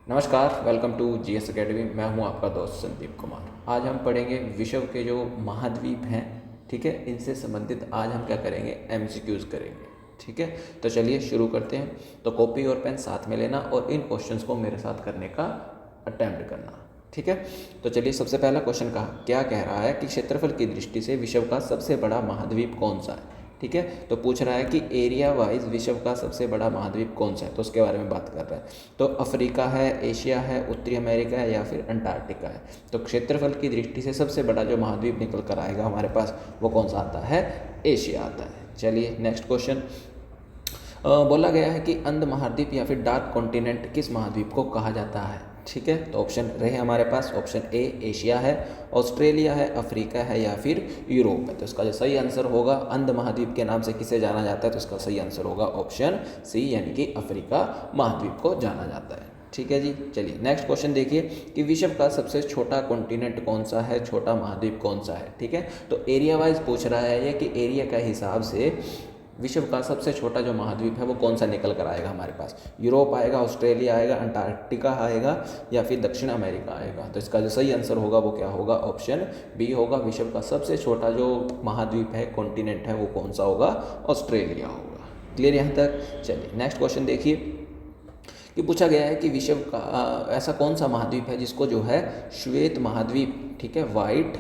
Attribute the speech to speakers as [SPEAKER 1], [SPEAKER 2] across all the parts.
[SPEAKER 1] नमस्कार, welcome to GS academy. मैं हूं आपका दोस्त संदीप कुमार। आज हम पढ़ेंगे विश्व के जो महाद्वीप हैं, ठीक है, इनसे संबंधित आज हम क्या करेंगे, एमसीक्यूज़ करेंगे। ठीक है, तो चलिए शुरू करते हैं। तो कॉपी और पेन साथ में लेना और इन क्वेश्चंस को मेरे साथ करने का अटेम्प्ट करना। ठीक है, तो चलिए सबसे पहला क्वेश्चन का क्या कह रहा है कि क्षेत्रफल की दृष्टि से विश्व का सबसे बड़ा महाद्वीप कौन सा है। ठीक है, तो पूछ रहा है कि एरिया वाइज विश्व का सबसे बड़ा महाद्वीप कौन सा है, तो उसके बारे में बात कर रहा है। तो अफ्रीका है, एशिया है, उत्तरी अमेरिका है या फिर अंटार्कटिका है। तो क्षेत्रफल की दृष्टि से सबसे बड़ा जो महाद्वीप निकल कर आएगा हमारे पास वो कौन सा आता है, एशिया आता है। चलिए नेक्स्ट क्वेश्चन। बोला गया है कि अंध महाद्वीप या फिर डार्क कॉन्टिनेंट किस महाद्वीप को कहा जाता है। ठीक है, तो ऑप्शन रहे हमारे पास, ऑप्शन ए एशिया है, ऑस्ट्रेलिया है, अफ्रीका है या फिर यूरोप है। तो इसका जो सही आंसर होगा, अंध महाद्वीप के नाम से किसे जाना जाता है, तो इसका सही आंसर होगा ऑप्शन सी, यानी कि अफ्रीका महाद्वीप को जाना जाता है। ठीक है जी, चलिए नेक्स्ट क्वेश्चन देखिए कि विश्व का सबसे छोटा कॉन्टिनेंट कौन सा है, छोटा महाद्वीप कौन सा है। ठीक है, तो एरिया वाइज पूछ रहा है ये कि एरिया का हिसाब से विश्व का सबसे छोटा जो महाद्वीप है वो कौन सा निकल कर आएगा हमारे पास, यूरोप आएगा, ऑस्ट्रेलिया आएगा, अंटार्कटिका आएगा या फिर दक्षिण अमेरिका आएगा। तो इसका जो सही आंसर होगा वो क्या होगा, ऑप्शन बी होगा। विश्व का सबसे छोटा जो महाद्वीप है, कॉन्टिनेंट है, वो कौन सा होगा, ऑस्ट्रेलिया होगा। क्लियर यहाँ तक। चलिए नेक्स्ट क्वेश्चन देखिए कि पूछा गया है कि विश्व का ऐसा कौन सा महाद्वीप है जिसको जो है श्वेत महाद्वीप, ठीक है, वाइट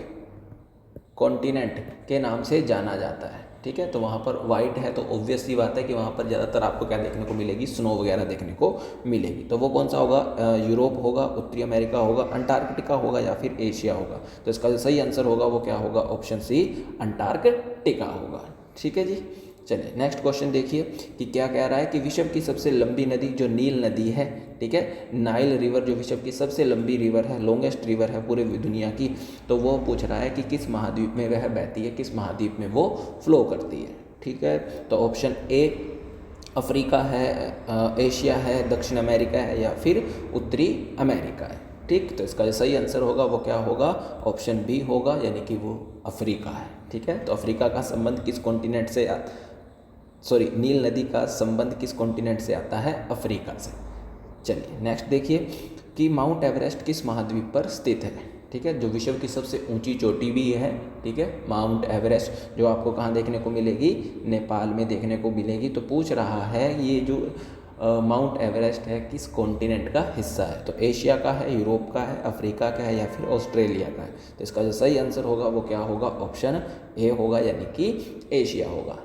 [SPEAKER 1] कॉन्टिनेंट के नाम से जाना जाता है। ठीक है, तो वहाँ पर वाइट है तो ऑब्वियस सी बात है कि वहाँ पर ज़्यादातर आपको क्या देखने को मिलेगी, स्नो वगैरह देखने को मिलेगी। तो वो कौन सा होगा, यूरोप होगा, उत्तरी अमेरिका होगा, अंटार्कटिका होगा या फिर एशिया होगा। तो इसका जो सही आंसर होगा वो क्या होगा, ऑप्शन सी अंटार्कटिका होगा। ठीक है जी, चलिए नेक्स्ट क्वेश्चन देखिए कि क्या कह रहा है कि विश्व की सबसे लंबी नदी जो नील नदी है, ठीक है, नाइल रिवर जो विश्व की सबसे लंबी रिवर है, लॉन्गेस्ट रिवर है पूरे दुनिया की, तो वो पूछ रहा है कि किस महाद्वीप में वह बहती है, किस महाद्वीप में वो फ्लो करती है। ठीक है, तो ऑप्शन ए अफ्रीका है, एशिया है, दक्षिण अमेरिका है या फिर उत्तरी अमेरिका है। ठीक, तो इसका जो सही आंसर होगा वो क्या होगा, ऑप्शन बी होगा, यानी कि वो अफ्रीका है। ठीक है, तो अफ्रीका का संबंध किस कॉन्टिनेंट से नील नदी का संबंध किस कॉन्टिनेंट से आता है, अफ्रीका से। चलिए नेक्स्ट देखिए कि माउंट एवरेस्ट किस महाद्वीप पर स्थित है। ठीक है, जो विश्व की सबसे ऊंची चोटी भी है। ठीक है, माउंट एवरेस्ट जो आपको कहाँ देखने को मिलेगी, नेपाल में देखने को मिलेगी। तो पूछ रहा है ये जो माउंट एवरेस्ट है किस कॉन्टिनेंट का हिस्सा है, तो एशिया का है, यूरोप का है, अफ्रीका का है या फिर ऑस्ट्रेलिया का है। तो इसका जो सही आंसर होगा वो क्या होगा, ऑप्शन ए होगा, यानी कि एशिया होगा।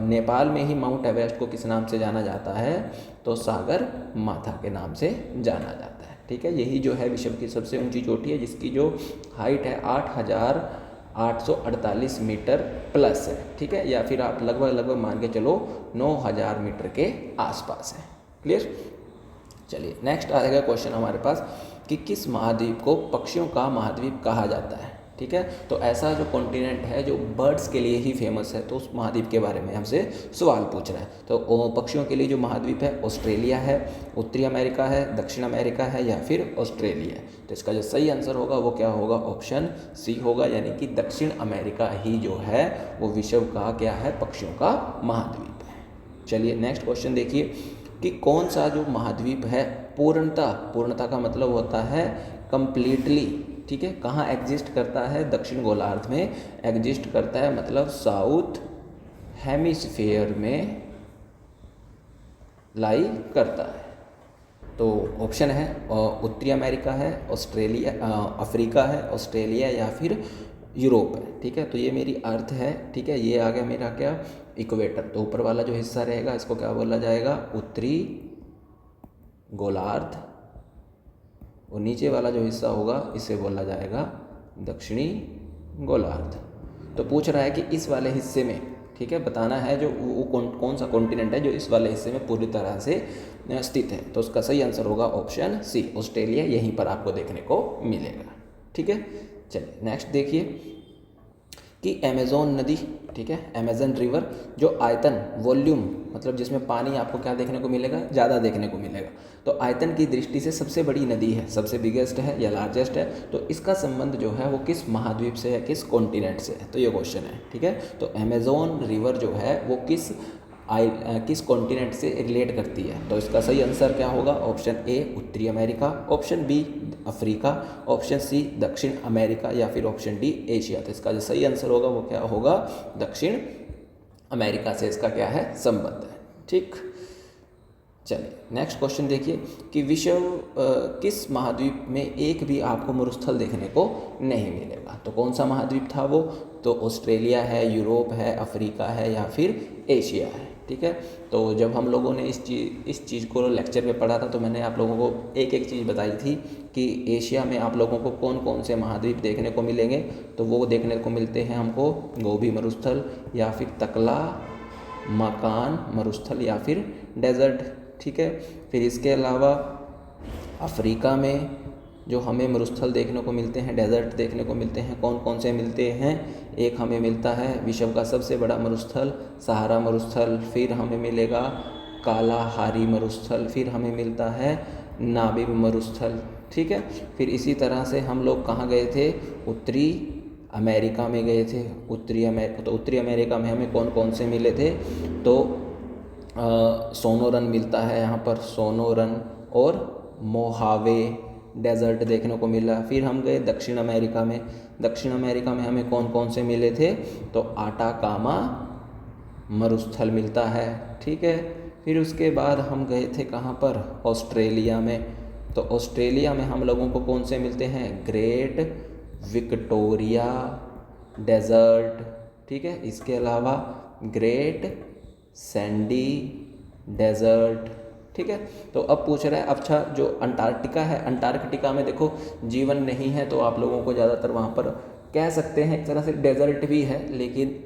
[SPEAKER 1] नेपाल में ही माउंट एवरेस्ट को किस नाम से जाना जाता है, तो सागर माथा के नाम से जाना जाता है। ठीक है, यही जो है विश्व की सबसे ऊंची चोटी है जिसकी जो हाइट है 8,848 मीटर प्लस है। ठीक है, या फिर आप लगभग मान के चलो 9,000 मीटर के आसपास है। क्लियर। चलिए नेक्स्ट आएगा क्वेश्चन हमारे पास कि किस महाद्वीप को पक्षियों का महाद्वीप कहा जाता है। ठीक है, तो ऐसा जो कॉन्टिनेंट है जो बर्ड्स के लिए ही फेमस है, तो उस महाद्वीप के बारे में हमसे सवाल पूछ रहा है। तो पक्षियों के लिए जो महाद्वीप है, ऑस्ट्रेलिया है, उत्तरी अमेरिका है, दक्षिण अमेरिका है या फिर ऑस्ट्रेलिया है। तो इसका जो सही आंसर होगा वो क्या होगा, ऑप्शन सी होगा, यानी कि दक्षिण अमेरिका ही जो है वो विश्व का क्या है, पक्षियों का महाद्वीप है। चलिए नेक्स्ट क्वेश्चन देखिए कि कौन सा जो महाद्वीप है पूर्णता का मतलब होता है कंप्लीटली, ठीक है, कहाँ एग्जिस्ट करता है, दक्षिण गोलार्ध में एग्जिस्ट करता है, मतलब साउथ हेमिस्फीयर में लाई करता है। तो ऑप्शन है उत्तरी अमेरिका है, ऑस्ट्रेलिया, अफ्रीका है, ऑस्ट्रेलिया या फिर यूरोप है। ठीक है, तो ये मेरी अर्थ है। ठीक है, ये आ गया मेरा क्या, इक्वेटर। तो ऊपर वाला जो हिस्सा रहेगा इसको क्या बोला जाएगा, उत्तरी गोलार्ध, और नीचे वाला जो हिस्सा होगा इसे बोला जाएगा दक्षिणी गोलार्ध। तो पूछ रहा है कि इस वाले हिस्से में, ठीक है, बताना है जो वो कौन सा कॉन्टिनेंट है जो इस वाले हिस्से में पूरी तरह से स्थित है। तो उसका सही आंसर होगा ऑप्शन सी, ऑस्ट्रेलिया, यहीं पर आपको देखने को मिलेगा। ठीक है, चलिए नेक्स्ट देखिए कि अमेज़न नदी, ठीक है, अमेज़न रिवर जो आयतन, वॉल्यूम, मतलब जिसमें पानी आपको क्या देखने को मिलेगा, ज़्यादा देखने को मिलेगा, तो आयतन की दृष्टि से सबसे बड़ी नदी है, सबसे बिगेस्ट है या लार्जेस्ट है, तो इसका संबंध जो है वो किस महाद्वीप से है, किस कॉन्टिनेंट से है, तो ये क्वेश्चन है। ठीक है, तो अमेज़न रिवर जो है वो किस किस कॉन्टिनेंट से रिलेट करती है? तो इसका सही आंसर क्या होगा? ऑप्शन ए उत्तरी America, option B Africa, option C दक्षिण अमेरिका या फिर ऑप्शन डी एशिया। तो इसका जो सही आंसर होगा वो क्या होगा? दक्षिण अमेरिका से इसका क्या है? संबंध है। ठीक, चलिए नेक्स्ट क्वेश्चन देखिए कि विश्व किस महाद्वीप में एक भी आपको मरुस्थल देखने को नहीं मिलेगा? तो कौन सा महाद्वीप था वो? तो ऑस्ट्रेलिया है, यूरोप है, अफ्रीका है या फिर एशिया है। ठीक है, तो जब हम लोगों ने इस चीज़ को लेक्चर में पढ़ा था तो मैंने आप लोगों को एक एक चीज़ बताई थी कि एशिया में आप लोगों को कौन कौन से महाद्वीप देखने को मिलेंगे। तो वो देखने को मिलते हैं हमको गोबी मरुस्थल या फिर तकला मकान मरुस्थल या फिर डेजर्ट। ठीक है, फिर इसके अलावा अफ्रीका में जो हमें मरुस्थल देखने को मिलते हैं, डेजर्ट देखने को मिलते हैं, कौन कौन से मिलते हैं? एक हमें मिलता है विश्व का सबसे बड़ा मरुस्थल सहारा मरुस्थल, फिर हमें मिलेगा कालाहारी मरुस्थल, फिर हमें मिलता है नाबिब मरुस्थल। ठीक है, फिर इसी तरह से हम लोग कहाँ गए थे? उत्तरी अमेरिका में गए थे। उत्तरी अमेरिका में हमें कौन कौन से मिले थे? तो सोनोरन मिलता है यहाँ पर, सोनोरन और मोहावे डेजर्ट देखने को मिला। फिर हम गए दक्षिण अमेरिका में। दक्षिण अमेरिका में हमें कौन कौन से मिले थे? तो आटाकामा मरुस्थल मिलता है। ठीक है, फिर उसके बाद हम गए थे कहाँ पर? ऑस्ट्रेलिया में। तो ऑस्ट्रेलिया में हम लोगों को कौन से मिलते हैं? Great Victoria Desert. ठीक है, इसके अलावा ग्रेट सैंडी डेजर्ट। ठीक है, तो अब पूछ रहा है अच्छा जो अंटार्कटिका है, अंटार्कटिका में देखो जीवन नहीं है तो आप लोगों को ज़्यादातर वहाँ पर कह सकते हैं एक तरह से डेजर्ट भी है, लेकिन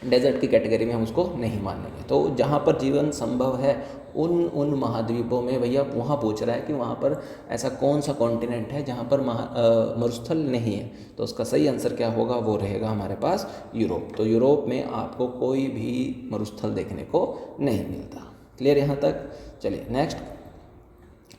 [SPEAKER 1] डेजर्ट की कैटेगरी में हम उसको नहीं मानेंगे। तो जहाँ पर जीवन संभव है उन महाद्वीपों में भैया वहाँ पूछ रहा है कि वहाँ पर ऐसा कौन सा कॉन्टिनेंट है जहाँ पर मरुस्थल नहीं है। तो उसका सही आंसर क्या होगा? वो रहेगा हमारे पास यूरोप। तो यूरोप में आपको कोई भी मरुस्थल देखने को नहीं मिलता। क्लियर यहाँ तक? चलिए नेक्स्ट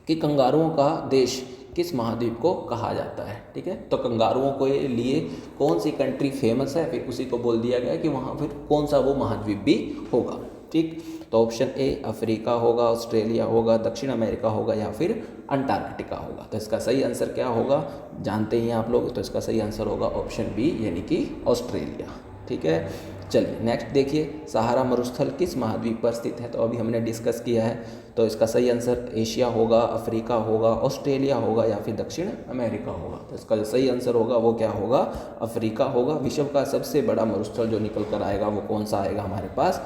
[SPEAKER 1] कि कंगारुओं का देश किस महाद्वीप को कहा जाता है? ठीक है, तो कंगारुओं के लिए कौन सी कंट्री फेमस है, फिर उसी को बोल दिया गया कि वहाँ फिर कौन सा वो महाद्वीप भी होगा। ठीक, तो ऑप्शन ए अफ्रीका होगा, ऑस्ट्रेलिया होगा, दक्षिण अमेरिका होगा या फिर अंटार्कटिका होगा। तो इसका सही आंसर क्या होगा? जानते ही हैं आप लोग। तो इसका सही आंसर होगा ऑप्शन बी यानी कि ऑस्ट्रेलिया। ठीक है, चलिए नेक्स्ट देखिए सहारा मरुस्थल किस महाद्वीप पर स्थित है? तो अभी हमने डिस्कस किया है। तो इसका सही आंसर एशिया होगा, अफ्रीका होगा, ऑस्ट्रेलिया होगा या फिर दक्षिण अमेरिका होगा। तो इसका जो सही आंसर होगा वो क्या होगा? अफ्रीका होगा। विश्व का सबसे बड़ा मरुस्थल जो निकल कर आएगा वो कौन सा आएगा हमारे पास?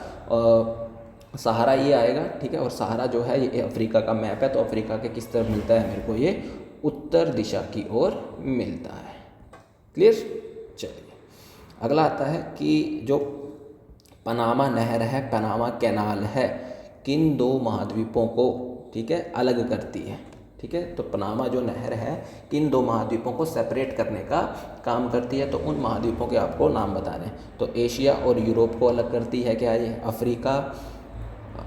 [SPEAKER 1] सहारा ये आएगा। ठीक है, और सहारा जो है ये अफ्रीका का मैप है। तो अफ्रीका के किस तरफ मिलता है? मेरे को ये उत्तर दिशा की ओर मिलता है। क्लियर? चलिए अगला आता है कि जो पनामा नहर है, पनामा कैनाल है, किन दो महाद्वीपों को ठीक है अलग करती है? ठीक है, तो पनामा जो नहर है किन दो महाद्वीपों को सेपरेट करने का काम करती है? तो उन महाद्वीपों के आपको नाम बताने हैं। तो एशिया और यूरोप को अलग करती है क्या ये? अफ्रीका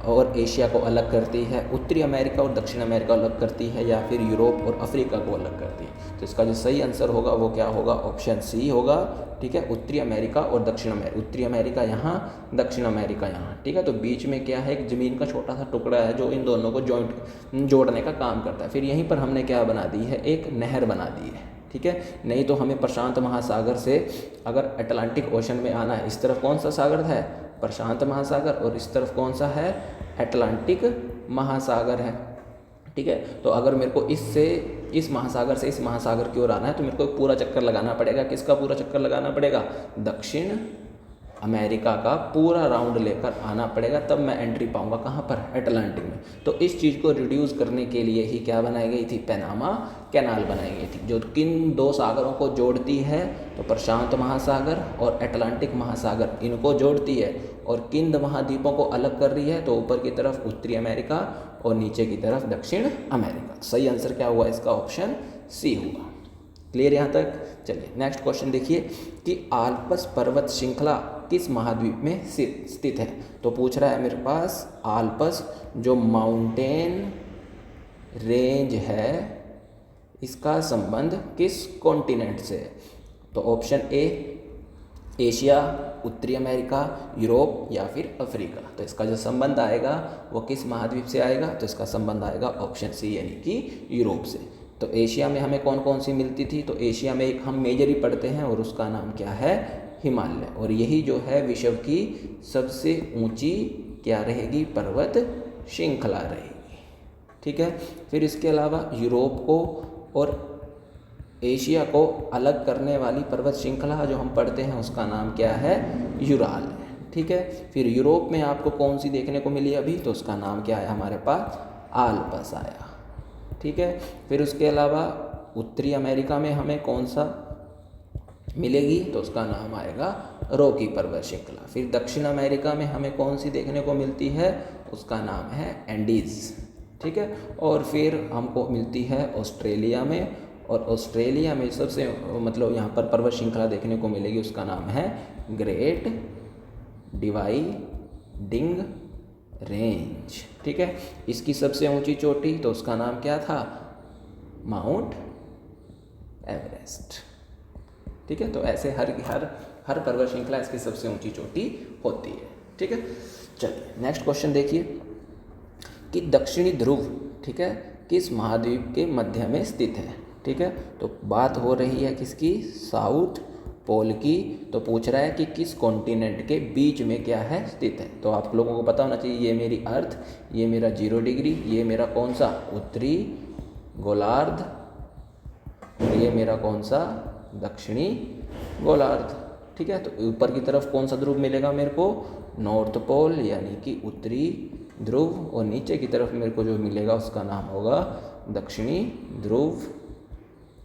[SPEAKER 1] और एशिया को अलग करती है। उत्तरी अमेरिका और दक्षिण अमेरिका अलग करती है या फिर यूरोप और अफ्रीका को अलग करती है? तो इसका जो सही आंसर होगा वो क्या होगा? ऑप्शन सी होगा। ठीक है, उत्तरी अमेरिका और दक्षिण अमेरिका। उत्तरी अमेरिका यहाँ, दक्षिण अमेरिका यहाँ। ठीक है, तो बीच में क्या है? एक ज़मीन का छोटा सा टुकड़ा है जो इन दोनों को जोड़ने का काम करता है। फिर यहीं पर हमने क्या बना दी है? एक नहर बना दी है। ठीक है, नहीं तो हमें प्रशांत महासागर से अगर अटलांटिक ओशन में आना है, इस तरफ कौन सा सागर है? प्रशांत महासागर, और इस तरफ कौन सा है? अटलांटिक महासागर है। ठीक है, तो अगर मेरे को इस महासागर से इस महासागर की ओर आना है तो मेरे को पूरा चक्कर लगाना पड़ेगा। किसका पूरा चक्कर लगाना पड़ेगा? दक्षिण अमेरिका का पूरा राउंड लेकर आना पड़ेगा, तब मैं एंट्री पाऊंगा कहाँ पर? अटलांटिक में। तो इस चीज़ को रिड्यूस करने के लिए ही क्या बनाई गई थी? पनामा कैनाल बनाई गई थी, जो किन दो सागरों को जोड़ती है? तो प्रशांत महासागर और अटलांटिक महासागर, इनको जोड़ती है। और किन महाद्वीपों को अलग कर रही है? तो ऊपर की तरफ उत्तरी अमेरिका और नीचे की तरफ दक्षिण अमेरिका। सही आंसर क्या हुआ इसका? ऑप्शन सी हुआ। क्लियर यहाँ तक? चलिए नेक्स्ट क्वेश्चन देखिए कि आल्प्स पर्वत श्रृंखला किस महाद्वीप में स्थित है? तो पूछ रहा है मेरे पास आल्प्स जो माउंटेन रेंज है इसका संबंध किस कॉन्टिनेंट से है? तो ऑप्शन ए एशिया, उत्तरी अमेरिका, यूरोप या फिर अफ्रीका। तो इसका जो संबंध आएगा वो किस महाद्वीप से आएगा? तो इसका संबंध आएगा ऑप्शन सी यानी कि यूरोप से। तो एशिया में हमें कौन कौन सी मिलती थी? तो एशिया में एक हम मेजर ही पढ़ते हैं और उसका नाम क्या है? हिमालय। और यही जो है विश्व की सबसे ऊंची क्या रहेगी? पर्वत श्रृंखला रहेगी। ठीक है। फिर इसके अलावा यूरोप को और एशिया को अलग करने वाली पर्वत श्रृंखला जो हम पढ़ते हैं उसका नाम क्या है? यूराल है। ठीक है। फिर यूरोप में आपको कौन सी देखने को मिली अभी? तो उसका नाम क्या है हमारे पास? आल्प्स आया। ठीक है। फिर उसके अलावा उत्तरी अमेरिका में हमें कौन सा मिलेगी? तो उसका नाम आएगा रॉकी पर्वत श्रृंखला। फिर दक्षिण अमेरिका में हमें कौन सी देखने को मिलती है? उसका नाम है एंडीज। ठीक है। और फिर हमको मिलती है ऑस्ट्रेलिया में, और ऑस्ट्रेलिया में सबसे मतलब यहाँ पर पर्वत श्रृंखला देखने को मिलेगी, उसका नाम है ग्रेट डिवाइडिंग रेंज। ठीक है। इसकी सबसे ऊंची चोटी तो उसका नाम क्या था? Mount Everest. ठीक है। तो ऐसे हर पर्वत श्रृंखला इसकी सबसे ऊंची चोटी होती है। ठीक है। चलिए नेक्स्ट क्वेश्चन देखिए कि दक्षिणी ध्रुव, ठीक है, किस महाद्वीप के मध्य में स्थित है? ठीक है। तो बात हो रही है किसकी? साउथ पोल की। तो पूछ रहा है कि किस कॉन्टिनेंट के बीच में क्या है स्थित है। तो आप लोगों को पता होना चाहिए, ये मेरी अर्थ, ये मेरा 0 डिग्री, ये मेरा कौन सा? उत्तरी गोलार्ध, और ये मेरा कौन सा? दक्षिणी गोलार्ध। ठीक है। तो ऊपर की तरफ कौन सा ध्रुव मिलेगा मेरे को? नॉर्थ पोल यानी कि उत्तरी ध्रुव, और नीचे की तरफ मेरे को जो मिलेगा उसका नाम होगा दक्षिणी ध्रुव।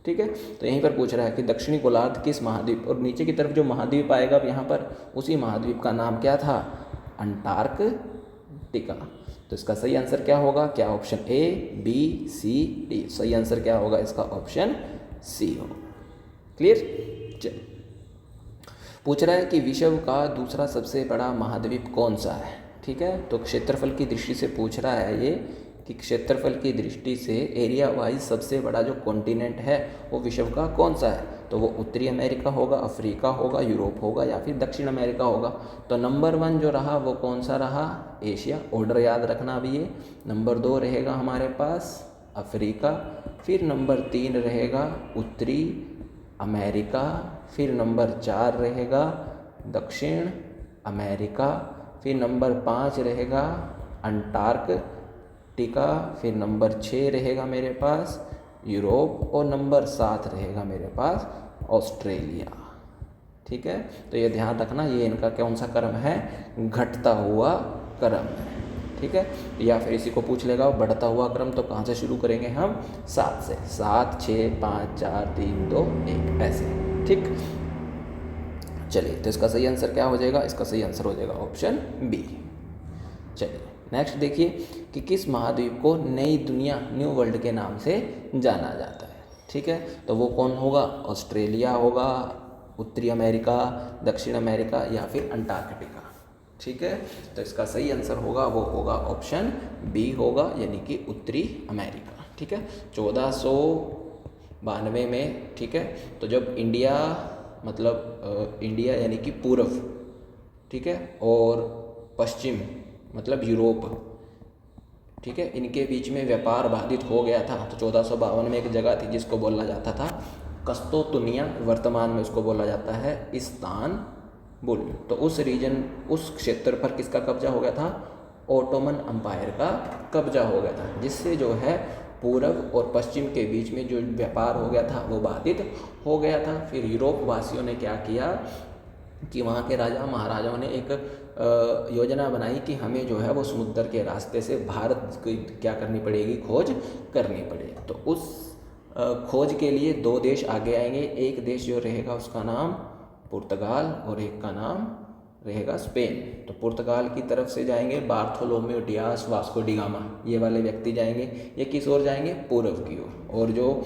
[SPEAKER 1] ठीक है। तो यहीं पर पूछ रहा है कि दक्षिणी गोलार्ध किस महाद्वीप, और नीचे की तरफ जो महाद्वीप आएगा यहाँ पर उसी महाद्वीप का नाम क्या था? अंटार्कटिका। तो इसका सही आंसर क्या होगा? क्या option A, B, C, D? सही आंसर क्या होगा इसका? ऑप्शन सी होगा। क्लियर? चल, पूछ रहा है कि विश्व का दूसरा सबसे बड़ा महाद्वीप कौन सा है? ठीक है। तो क्षेत्रफल की दृष्टि से पूछ रहा है ये कि क्षेत्रफल की दृष्टि से एरिया वाइज सबसे बड़ा जो कॉन्टिनेंट है वो विश्व का कौन सा है? तो वो उत्तरी अमेरिका होगा, अफ्रीका होगा, यूरोप होगा या फिर दक्षिण अमेरिका होगा। तो नंबर 1 जो रहा वो कौन सा रहा? एशिया। ऑर्डर याद रखना अभी ये। नंबर 2 रहेगा हमारे पास अफ्रीका, फिर नंबर 3 रहेगा उत्तरी अमेरिका, फिर नंबर 4 रहेगा दक्षिण अमेरिका, फिर नंबर 5 रहेगा अंटार्कटिका, फिर नंबर 6 रहेगा मेरे पास यूरोप, और नंबर 7 रहेगा मेरे पास ऑस्ट्रेलिया। ठीक है। तो ये ध्यान रखना, ये इनका कौन सा क्रम है? घटता हुआ क्रम है। ठीक है। या फिर इसी को पूछ लेगा बढ़ता हुआ क्रम, तो कहाँ से शुरू करेंगे हम? 7 से। 7, 6, 5, 4, 3, 2, 1 ऐसे। ठीक। चलिए, तो इसका सही आंसर क्या हो जाएगा? इसका सही आंसर हो जाएगा ऑप्शन बी। चलिए नेक्स्ट देखिए कि किस महाद्वीप को नई दुनिया, न्यू वर्ल्ड के नाम से जाना जाता है। ठीक है। तो वो कौन होगा? ऑस्ट्रेलिया होगा, उत्तरी अमेरिका, दक्षिण अमेरिका या फिर अंटार्कटिका। ठीक है। तो इसका सही आंसर होगा वो होगा ऑप्शन बी होगा, यानी कि उत्तरी अमेरिका। ठीक है। 1492 में, ठीक है, तो जब इंडिया मतलब इंडिया यानी कि पूर्व, ठीक है, और पश्चिम मतलब यूरोप, ठीक है, इनके बीच में व्यापार बाधित हो गया था। तो 1452 में एक जगह थी जिसको बोला जाता था कस्तोतुनिया, वर्तमान में उसको बोला जाता है इस्तानबुल। तो उस रीजन, उस क्षेत्र पर किसका कब्जा हो गया था? ओटोमन अम्पायर का कब्जा हो गया था, जिससे जो है पूर्व और पश्चिम के बीच में जो व्यापार हो गया था वो बाधित हो गया था। फिर यूरोप वासियों ने क्या किया कि वहाँ के राजा महाराजाओं ने एक योजना बनाई कि हमें जो है वो समुद्र के रास्ते से भारत की क्या करनी पड़ेगी? खोज करनी पड़ेगी। तो उस खोज के लिए 2 देश आगे आएंगे। एक देश जो रहेगा उसका नाम पुर्तगाल और एक का नाम रहेगा स्पेन। तो पुर्तगाल की तरफ से जाएंगे बार्थोलोमेओ डियास वास्को डी गामा, ये वाले व्यक्ति जाएंगे। ये किस ओर जाएंगे? पूर्व की ओर। और जो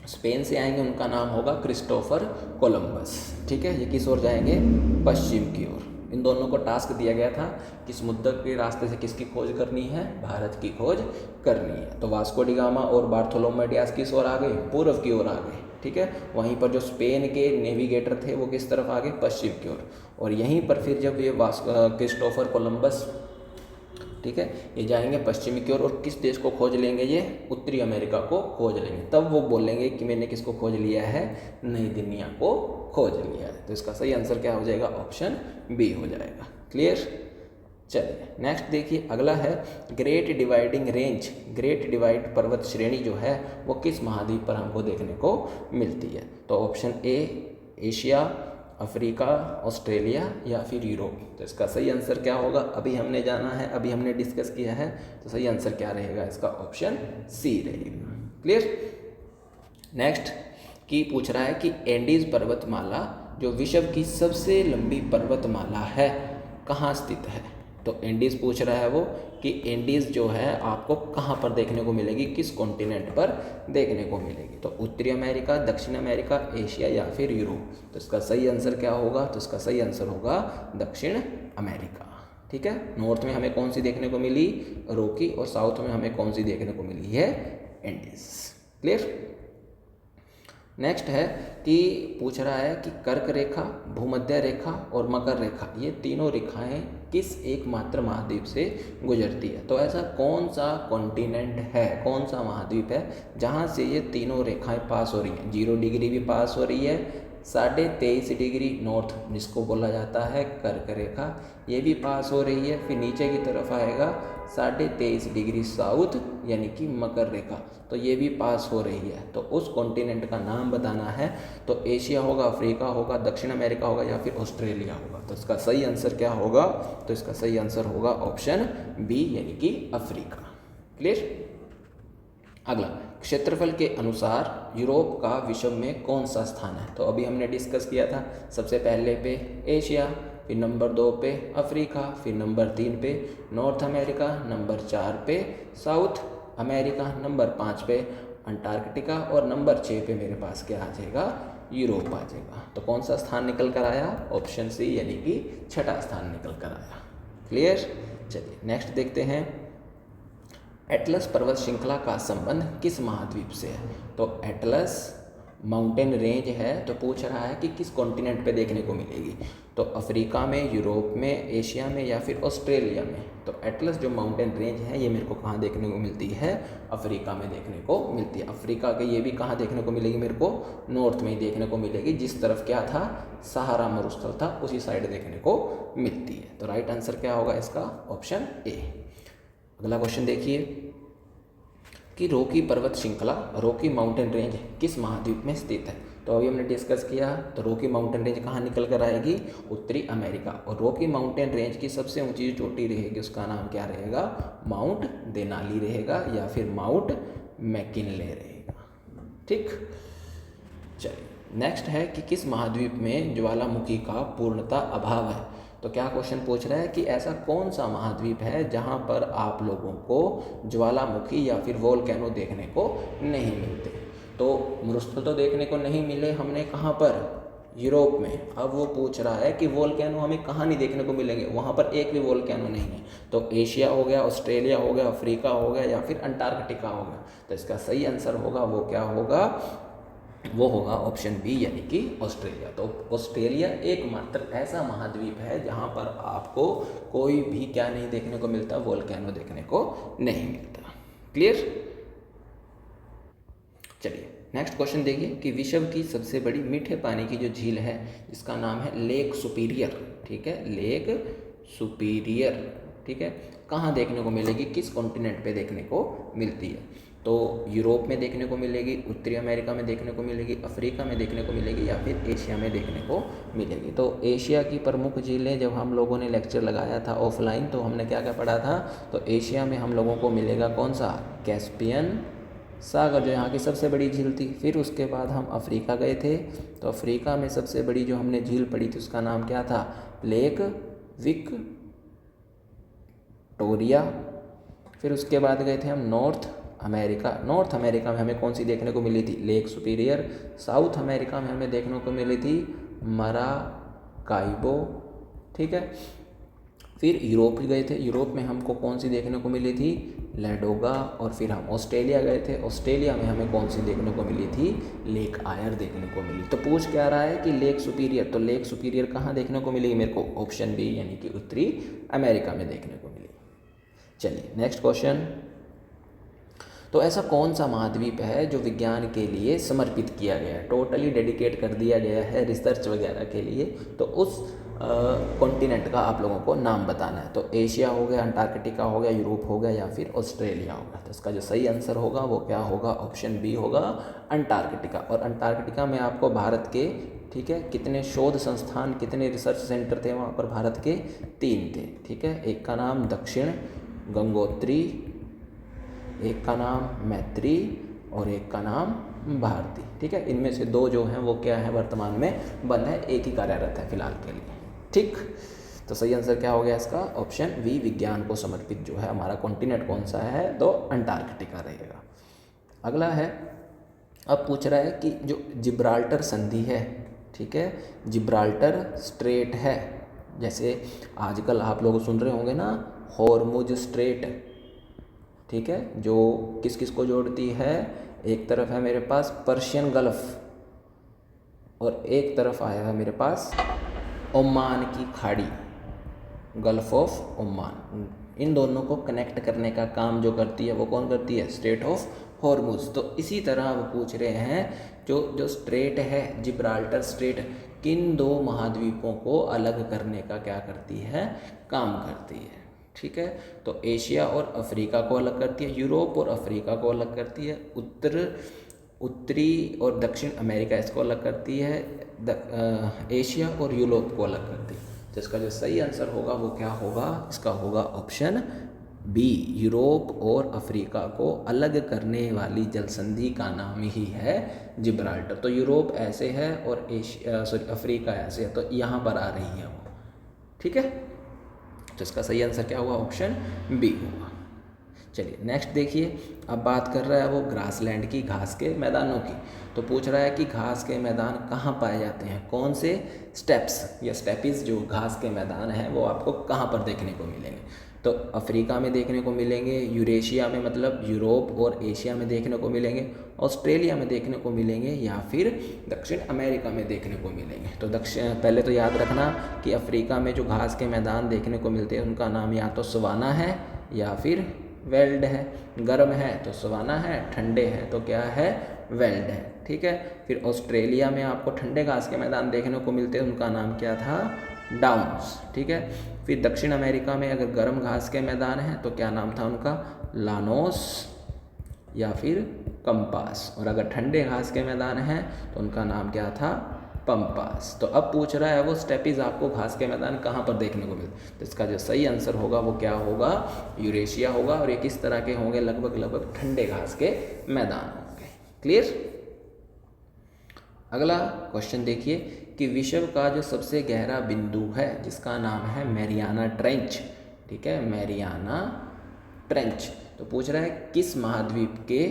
[SPEAKER 1] स्पेन से आएंगे उनका नाम होगा क्रिस्टोफर कोलंबस। ठीक है। ये किस ओर जाएंगे? पश्चिम की ओर। इन दोनों को टास्क दिया गया था कि समुद्र के रास्ते से किसकी खोज करनी है? भारत की खोज करनी है। तो वास्को डी गामा और बार्थोलोमेओ डियास किस ओर आ गए? पूर्व की ओर आ गए। ठीक है। वहीं पर जो स्पेन के नेविगेटर थे वो किस तरफ आ गए, पश्चिम की ओर। और यहीं पर फिर जब ये क्रिस्टोफर कोलंबस, ठीक है, ये जाएंगे पश्चिमी की ओर और किस देश को खोज लेंगे, ये उत्तरी अमेरिका को खोज लेंगे। तब वो बोलेंगे कि मैंने किसको खोज लिया है, नई दुनिया को खोज लिया है। तो इसका सही आंसर क्या हो जाएगा, ऑप्शन बी हो जाएगा। क्लियर। चलिए नेक्स्ट देखिए, अगला है great dividing range. Great divide पर्वत श्रेणी जो है वो किस महाद्वीप पर हमको देखने को मिलती है। तो option A Asia, Africa, Australia या फिर यूरोप। तो इसका सही आंसर क्या होगा, अभी हमने जाना है, अभी हमने डिस्कस किया है। तो सही आंसर क्या रहेगा, इसका ऑप्शन सी रहेगा। क्लियर। नेक्स्ट की पूछ रहा है कि एंडीज पर्वतमाला जो विश्व की सबसे लंबी पर्वतमाला है कहाँ स्थित है। तो एंडीज पूछ रहा है वो कि एंडीज जो है आपको कहाँ पर देखने को मिलेगी, किस कॉन्टिनेंट पर देखने को मिलेगी। तो उत्तरी अमेरिका, दक्षिण अमेरिका, एशिया या फिर यूरोप। तो इसका सही आंसर क्या होगा, तो इसका सही आंसर होगा दक्षिण अमेरिका। ठीक है। नॉर्थ में हमें कौन सी देखने को मिली, रॉकी, और साउथ में हमें कौन सी देखने को मिली है, एंडीज। क्लियर। नेक्स्ट है कि पूछ रहा है कि कर्क रेखा, भूमध्य रेखा और मकर रेखा, ये तीनों रेखाएं किस एकमात्र महाद्वीप से गुजरती है। तो ऐसा कौन सा कॉन्टिनेंट है, कौन सा महाद्वीप है जहाँ से ये तीनों रेखाएं पास हो रही हैं। 0 डिग्री भी पास हो रही है, 23.5 डिग्री नॉर्थ जिसको बोला जाता है कर्क रेखा, ये भी पास हो रही है। फिर नीचे की तरफ आएगा 23.5 डिग्री साउथ यानी कि मकर रेखा, तो ये भी पास हो रही है। तो उस कॉन्टिनेंट का नाम बताना है। तो एशिया होगा, अफ्रीका होगा, दक्षिण अमेरिका होगा या फिर ऑस्ट्रेलिया होगा। तो इसका सही आंसर क्या होगा, तो इसका सही आंसर होगा ऑप्शन बी यानी कि अफ्रीका। क्लियर। अगला, क्षेत्रफल के अनुसार यूरोप का विश्व में कौन सा स्थान है। तो अभी हमने डिस्कस किया था, सबसे पहले पे एशिया, फिर नंबर 2 पे अफ्रीका, फिर नंबर 3 पे नॉर्थ अमेरिका, नंबर 4 पे साउथ अमेरिका, नंबर 5 पे अंटार्कटिका और नंबर 6 पे मेरे पास क्या आ जाएगा, यूरोप आ जाएगा। तो कौन सा स्थान निकल कर आया, ऑप्शन सी यानी कि छठा स्थान निकल कर आया। क्लियर। चलिए नेक्स्ट देखते हैं, एटलस पर्वत श्रृंखला का संबंध किस महाद्वीप से है। तो एटलस माउंटेन रेंज है, तो पूछ रहा है कि किस कॉन्टिनेंट पे देखने को मिलेगी। तो अफ्रीका में, यूरोप में, एशिया में या फिर ऑस्ट्रेलिया में। तो एटलस जो माउंटेन रेंज है ये मेरे को कहाँ देखने को मिलती है, अफ्रीका में देखने को मिलती है। अफ्रीका के ये भी कहाँ देखने को मिलेगी, मेरे को नॉर्थ में ही देखने को मिलेगी, जिस तरफ क्या था, सहारा मरुस्थल था, उसी साइड देखने को मिलती है। तो राइट आंसर क्या होगा इसका, ऑप्शन ए। अगला क्वेश्चन देखिए कि रॉकी पर्वत श्रृंखला, रॉकी माउंटेन रेंज किस महाद्वीप में स्थित है। तो अभी हमने डिस्कस किया, तो रॉकी माउंटेन रेंज कहाँ निकल कर आएगी, उत्तरी अमेरिका। और रॉकी माउंटेन रेंज की सबसे ऊंची चोटी रहेगी, उसका नाम क्या रहेगा, माउंट देनाली रहेगा या फिर माउंट मैकिनले रहेगा। ठीक। चलिए नेक्स्ट है कि किस महाद्वीप में ज्वालामुखी का पूर्णतः अभाव है। तो क्या क्वेश्चन पूछ रहा है कि ऐसा कौन सा महाद्वीप है जहाँ पर आप लोगों को ज्वालामुखी या फिर वोल्केनो देखने को नहीं मिलते। तो मरुस्थल तो देखने को नहीं मिले हमने कहाँ पर, यूरोप में। अब वो पूछ रहा है कि वोल्केनो हमें कहाँ नहीं देखने को मिलेंगे, वहाँ पर एक भी वोल्केनो नहीं है। तो एशिया हो गया, ऑस्ट्रेलिया हो गया, अफ्रीका हो गया या फिर अंटार्कटिका हो गया। तो इसका सही आंसर होगा वो क्या होगा, वो होगा ऑप्शन बी यानी कि ऑस्ट्रेलिया। तो ऑस्ट्रेलिया एकमात्र ऐसा महाद्वीप है जहाँ पर आपको कोई भी क्या नहीं देखने को मिलता, वोल्केनो देखने को नहीं मिलता। क्लियर। चलिए नेक्स्ट क्वेश्चन देखिए कि विश्व की सबसे बड़ी मीठे पानी की जो झील है जिसका नाम है लेक सुपीरियर, ठीक है, लेक सुपीरियर, ठीक है, कहाँ देखने को मिलेगी, किस कॉन्टिनेंट पे देखने को मिलती है। तो यूरोप में देखने को मिलेगी, उत्तरी अमेरिका में देखने को मिलेगी, अफ्रीका में देखने को मिलेगी या फिर एशिया में देखने को मिलेगी। तो एशिया की प्रमुख झीलें जब हम लोगों ने लेक्चर लगाया था ऑफलाइन, तो हमने क्या क्या पढ़ा था। तो एशिया में हम लोगों को मिलेगा कौन सा, कैस्पियन सागर जो यहाँ की सबसे बड़ी झील थी। फिर उसके बाद हम अफ्रीका गए थे, तो अफ्रीका में सबसे बड़ी जो हमने झील पढ़ी थी उसका नाम क्या था, लेक विक्टोरिया। फिर उसके बाद गए थे हम नॉर्थ अमेरिका। नॉर्थ अमेरिका में हमें कौन सी देखने को मिली थी, लेक सुपीरियर। साउथ अमेरिका में हमें देखने को मिली थी मराकाइबो, ठीक है। फिर यूरोप गए थे, यूरोप में हमको कौन सी देखने को मिली थी, लैडोगा, और फिर हम ऑस्ट्रेलिया गए थे। ऑस्ट्रेलिया में हमें कौन सी देखने को मिली थी? लेक आयर देखने को मिली। तो पूछ क्या रहा है कि लेक सुपीरियर, तो लेक सुपीरियर कहाँ देखने को मिलेगी मेरे को? ऑप्शन बी यानी कि उत्तरी अमेरिका में देखने को मिली। चलिए नेक्स्ट क्वेश्चन। तो ऐसा कौन सा महाद्वीप है जो विज्ञान के लिए समर्पित किया गया है, टोटली डेडिकेट कर दिया गया है रिसर्च वगैरह के लिए? तो उस कॉन्टिनेंट का आप लोगों को नाम बताना है। तो एशिया हो गया, अंटार्कटिका हो गया, यूरोप हो गया, या फिर ऑस्ट्रेलिया होगा। तो इसका जो सही आंसर होगा वो क्या होगा? ऑप्शन बी होगा, अंटार्कटिका। और अंटार्कटिका में आपको भारत के, ठीक है, कितने शोध संस्थान, कितने रिसर्च सेंटर थे वहाँ पर? भारत के 3 थे, ठीक है। एक का नाम दक्षिण गंगोत्री, एक का नाम मैत्री, और एक का नाम भारती, ठीक है। इनमें से 2 जो हैं वो क्या है, वर्तमान में बंद है, एक ही कार्यरत है फिलहाल के लिए, ठीक। तो सही आंसर क्या हो गया इसका? ऑप्शन बी, विज्ञान को समर्पित जो है हमारा कॉन्टिनेंट कौन सा है? तो अंटार्कटिका रहेगा। अगला है, अब पूछ रहा है कि जो जिब्राल्टर संधि है, ठीक है, जिब्राल्टर स्ट्रेट है, जैसे आजकल आप लोग सुन रहे होंगे ना, हॉर्मुज स्ट्रेट, ठीक है, जो किस किस को जोड़ती है? एक तरफ है मेरे पास पर्शियन गल्फ, और एक तरफ आया है मेरे पास ओमान की खाड़ी, गल्फ ऑफ ओमान। इन दोनों को कनेक्ट करने का काम जो करती है वो कौन करती है? Straight of Hormuz. तो इसी तरह वो पूछ रहे हैं जो स्ट्रेट है, जिब्राल्टर स्ट्रेट, किन 2 महाद्वीपों को अलग करने का क्या करती है? काम करती है, ठीक है। तो एशिया और अफ्रीका को अलग करती है, यूरोप और अफ्रीका को अलग करती है, उत्तरी और दक्षिण अमेरिका इसको अलग करती है, एशिया और यूरोप को अलग करती है। तो इसका जो सही आंसर होगा वो क्या होगा? इसका होगा ऑप्शन बी, यूरोप और अफ्रीका को अलग करने वाली जलसंधि का नाम ही है जिब्राल्टर। तो यूरोप ऐसे है और अफ्रीका ऐसे है, तो यहाँ पर आ रही है वो, ठीक है। तो इसका सही आंसर क्या हुआ? ऑप्शन बी हुआ। चलिए नेक्स्ट देखिए, अब बात कर रहा है वो ग्रासलैंड की, घास के मैदानों की। तो पूछ रहा है कि घास के मैदान कहाँ पाए जाते हैं, कौन से स्टेप्स या स्टेपीज जो घास के मैदान हैं वो आपको कहाँ पर देखने को मिलेंगे? तो अफ्रीका में देखने को मिलेंगे, यूरेशिया में मतलब यूरोप और एशिया में देखने को मिलेंगे, ऑस्ट्रेलिया में देखने को मिलेंगे, या फिर दक्षिण अमेरिका में देखने को मिलेंगे। तो पहले तो याद रखना कि अफ्रीका में जो घास के मैदान देखने को मिलते हैं उनका नाम या तो सवाना है या फिर वेल्ड है। गर्म है तो सवाना है, ठंडे हैं तो क्या है? वेल्ड है, ठीक है। फिर ऑस्ट्रेलिया में आपको ठंडे घास के मैदान देखने को मिलते हैं, उनका नाम क्या था? डाउन्स, ठीक है। फिर दक्षिण अमेरिका में अगर गर्म घास के मैदान हैं तो क्या नाम था उनका? लानोस या फिर कंपास। और अगर ठंडे घास के मैदान हैं तो उनका नाम क्या था? पंपास। तो अब पूछ रहा है वो स्टेपीज आपको घास के मैदान कहाँ पर देखने को मिलते, तो इसका जो सही आंसर होगा वो क्या होगा? यूरेशिया होगा। और ये किस तरह के होंगे? लगभग ठंडे घास के मैदान होंगे। क्लियर? अगला क्वेश्चन देखिए कि विश्व का जो सबसे गहरा बिंदु है जिसका नाम है मैरियाना ट्रेंच, ठीक है, मैरियाना ट्रेंच। तो पूछ रहा है किस महाद्वीप के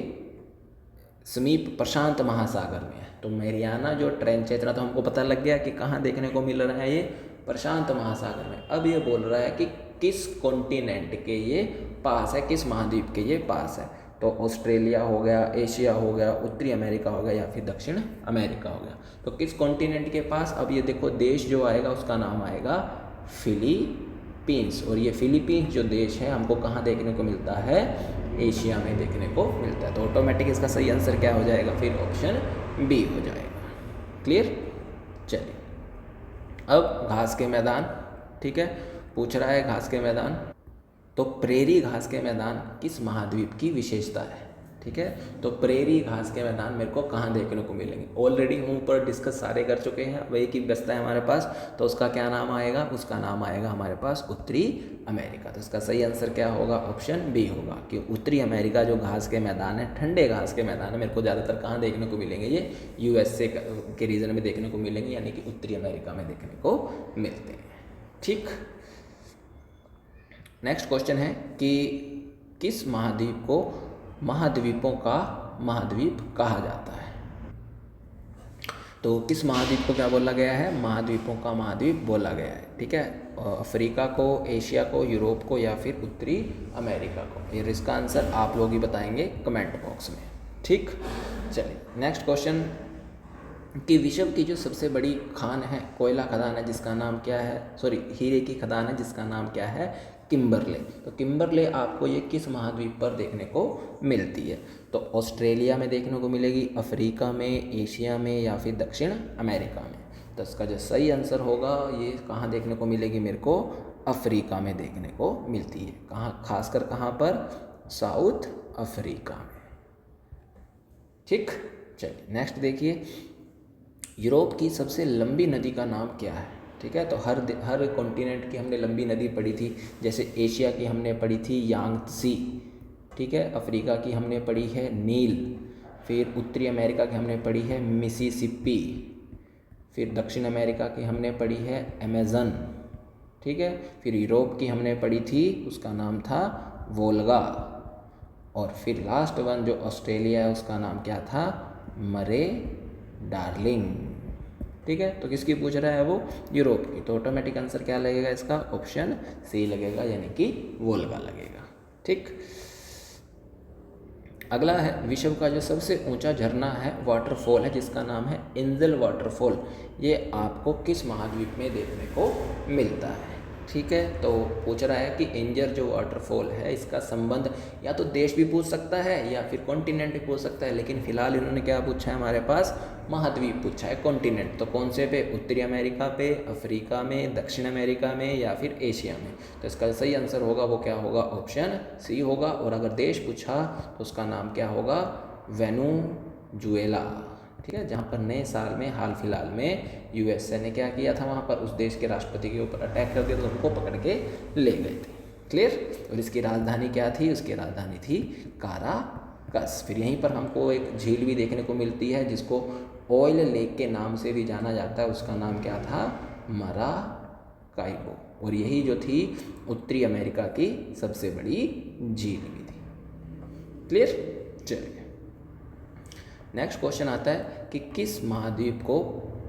[SPEAKER 1] समीप प्रशांत महासागर में है। तो मैरियाना जो ट्रेंच है, इतना तो हमको पता लग गया कि कहाँ देखने को मिल रहा है, ये प्रशांत महासागर में। अब ये बोल रहा है कि किस कॉन्टिनेंट के ये पास है, किस महाद्वीप के ये पास है। तो ऑस्ट्रेलिया हो गया, एशिया हो गया, उत्तरी अमेरिका हो गया, या फिर दक्षिण अमेरिका हो गया। तो किस कॉन्टिनेंट के पास? अब ये देखो देश जो आएगा उसका नाम आएगा फिलीपींस। और ये फिलीपींस जो देश है हमको कहाँ देखने को मिलता है? एशिया में देखने को मिलता है। तो ऑटोमेटिक इसका सही आंसर क्या हो जाएगा? फिर ऑप्शन बी हो जाएगा। क्लियर? चलिए अब घास के मैदान, ठीक है, पूछ रहा है घास के मैदान। तो प्रेरी घास के मैदान किस महाद्वीप की विशेषता है, ठीक है। तो प्रेरी घास के मैदान मेरे को कहाँ देखने को मिलेंगे? ऑलरेडी हम ऊपर डिस्कस सारे कर चुके हैं, वही की बचता है हमारे पास। तो उसका क्या नाम आएगा? उसका नाम आएगा हमारे पास उत्तरी अमेरिका। तो इसका सही आंसर क्या होगा? ऑप्शन बी होगा कि उत्तरी अमेरिका जो घास के मैदान है, ठंडे घास के मैदान है, मेरे को ज़्यादातर कहाँ देखने को मिलेंगे? ये यूएसए के रीजन में देखने को मिलेंगे, यानी कि उत्तरी अमेरिका में देखने को मिलते हैं, ठीक। नेक्स्ट क्वेश्चन है कि किस महाद्वीप को महाद्वीपों का महाद्वीप कहा जाता है। तो किस महाद्वीप को क्या बोला गया है? महाद्वीपों का महाद्वीप बोला गया है, ठीक है। अफ्रीका को, एशिया को, यूरोप को या फिर उत्तरी अमेरिका को? ये इसका आंसर आप लोग ही बताएंगे कमेंट बॉक्स में, ठीक। चलिए नेक्स्ट क्वेश्चन कि विश्व की जो सबसे बड़ी खान है, कोयला खदान है जिसका नाम क्या है, सॉरी हीरे की खदान है जिसका नाम क्या है? किम्बरले। तो किम्बरले आपको ये किस महाद्वीप पर देखने को मिलती है? तो ऑस्ट्रेलिया में देखने को मिलेगी, अफ्रीका में, एशिया में या फिर दक्षिण अमेरिका में? तो इसका जो सही आंसर होगा ये कहाँ देखने को मिलेगी मेरे को? अफ्रीका में देखने को मिलती है। कहाँ? खासकर कहाँ पर? साउथ अफ्रीका में, ठीक। चलिए नेक्स्ट देखिए, यूरोप की सबसे लंबी नदी का नाम क्या है? ठीक है, तो हर कॉन्टिनेंट की हमने लंबी नदी पढ़ी थी, जैसे एशिया की हमने पढ़ी थी यांगत्सी, ठीक है। अफ्रीका की हमने पढ़ी है नील, फिर उत्तरी अमेरिका की हमने पढ़ी है मिसिसिपी, फिर दक्षिण अमेरिका की हमने पढ़ी है अमेज़न, ठीक है। फिर यूरोप की हमने पढ़ी थी, उसका नाम था वोल्गा, और फिर लास्ट वन जो ऑस्ट्रेलिया है उसका नाम क्या था? मरे डार्लिंग, ठीक है। तो किसकी पूछ रहा है वो? यूरोप की। तो ऑटोमेटिक आंसर क्या लगेगा इसका? ऑप्शन सी लगेगा, यानी कि वोल्गा लगेगा, ठीक। अगला है, विश्व का जो सबसे ऊंचा झरना है, वाटरफॉल है जिसका नाम है एंजल वाटरफॉल, ये आपको किस महाद्वीप में देखने को मिलता है? ठीक है, तो पूछ रहा है कि एंजल जो वाटरफॉल है इसका संबंध या तो देश भी पूछ सकता है या फिर कॉन्टिनेंट भी पूछ सकता है, लेकिन फिलहाल इन्होंने क्या पूछा है हमारे पास? महाद्वीप पूछा है, कॉन्टिनेंट। तो कौन से पे? उत्तरी अमेरिका पे, अफ्रीका में, दक्षिण अमेरिका में या फिर एशिया में? तो इसका सही आंसर होगा वो क्या होगा? ऑप्शन सी होगा। और अगर देश पूछा तो उसका नाम क्या होगा? वेनेजुएला, ठीक है, जहाँ पर नए साल में हाल फिलहाल में यूएसए ने क्या किया था, वहाँ पर उस देश के राष्ट्रपति के ऊपर अटैक कर दिया, तो उनको पकड़ के ले गए थे, क्लियर। और इसकी राजधानी क्या थी? उसकी राजधानी थी काराकस। फिर यहीं पर हमको एक झील भी देखने को मिलती है जिसको ऑयल लेक के नाम से भी जाना जाता है, उसका नाम क्या था? मराकाइबो। और यही जो थी उत्तरी अमेरिका की सबसे बड़ी झील भी थी, क्लियर। चलिए नेक्स्ट क्वेश्चन आता है कि किस महाद्वीप को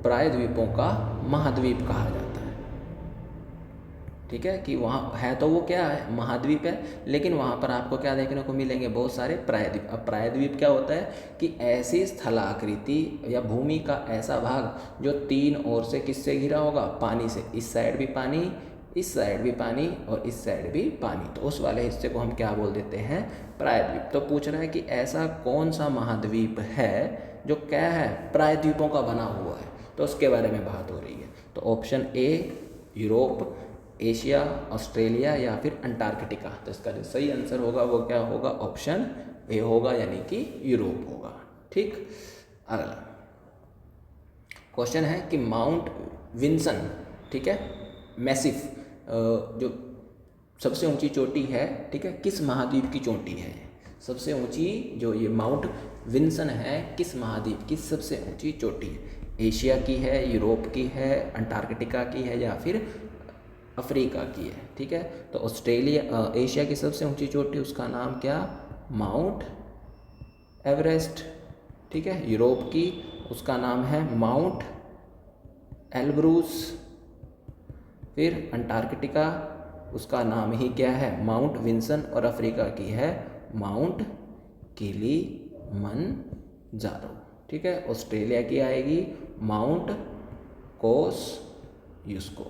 [SPEAKER 1] प्रायद्वीपों का महाद्वीप कहा जाता है? ठीक है, कि वहाँ है तो वो क्या है? महाद्वीप है, लेकिन वहाँ पर आपको क्या देखने को मिलेंगे? बहुत सारे प्रायद्वीप। अब प्रायद्वीप क्या होता है कि ऐसी स्थलाकृति या भूमि का ऐसा भाग जो तीन ओर से किससे घिरा होगा? पानी से। इस साइड भी पानी, इस साइड भी पानी और इस साइड भी पानी, तो उस वाले हिस्से को हम क्या बोल देते हैं? प्रायद्वीप। तो पूछ रहा है कि ऐसा कौन सा महाद्वीप है जो क्या है? प्रायद्वीपों का बना हुआ है, तो उसके बारे में बात हो रही है। तो option A Europe, Asia, Australia या फिर अंटार्कटिका। तो इसका जो सही आंसर होगा वो क्या होगा? ऑप्शन ए होगा, यानी कि यूरोप होगा, ठीक। अगला क्वेश्चन है कि माउंट विंसन, ठीक है, मैसिफ, जो सबसे ऊंची चोटी है, ठीक है, किस महाद्वीप की चोटी है? सबसे ऊंची जो ये माउंट विंसन है, किस महाद्वीप की सबसे ऊंची चोटी है? एशिया की है, यूरोप की है, अंटार्कटिका की है या फिर अफ्रीका की है? ठीक है, तो ऑस्ट्रेलिया, एशिया की सबसे ऊंची चोटी उसका नाम क्या? माउंट एवरेस्ट, ठीक है। यूरोप की उसका नाम है माउंट एल्ब्रूस। फिर अंटार्कटिका उसका नाम ही क्या है? Mount Vinson. और अफ्रीका की है माउंट किलिमंजारो, ठीक है। ऑस्ट्रेलिया की आएगी माउंट कोस्युस्को,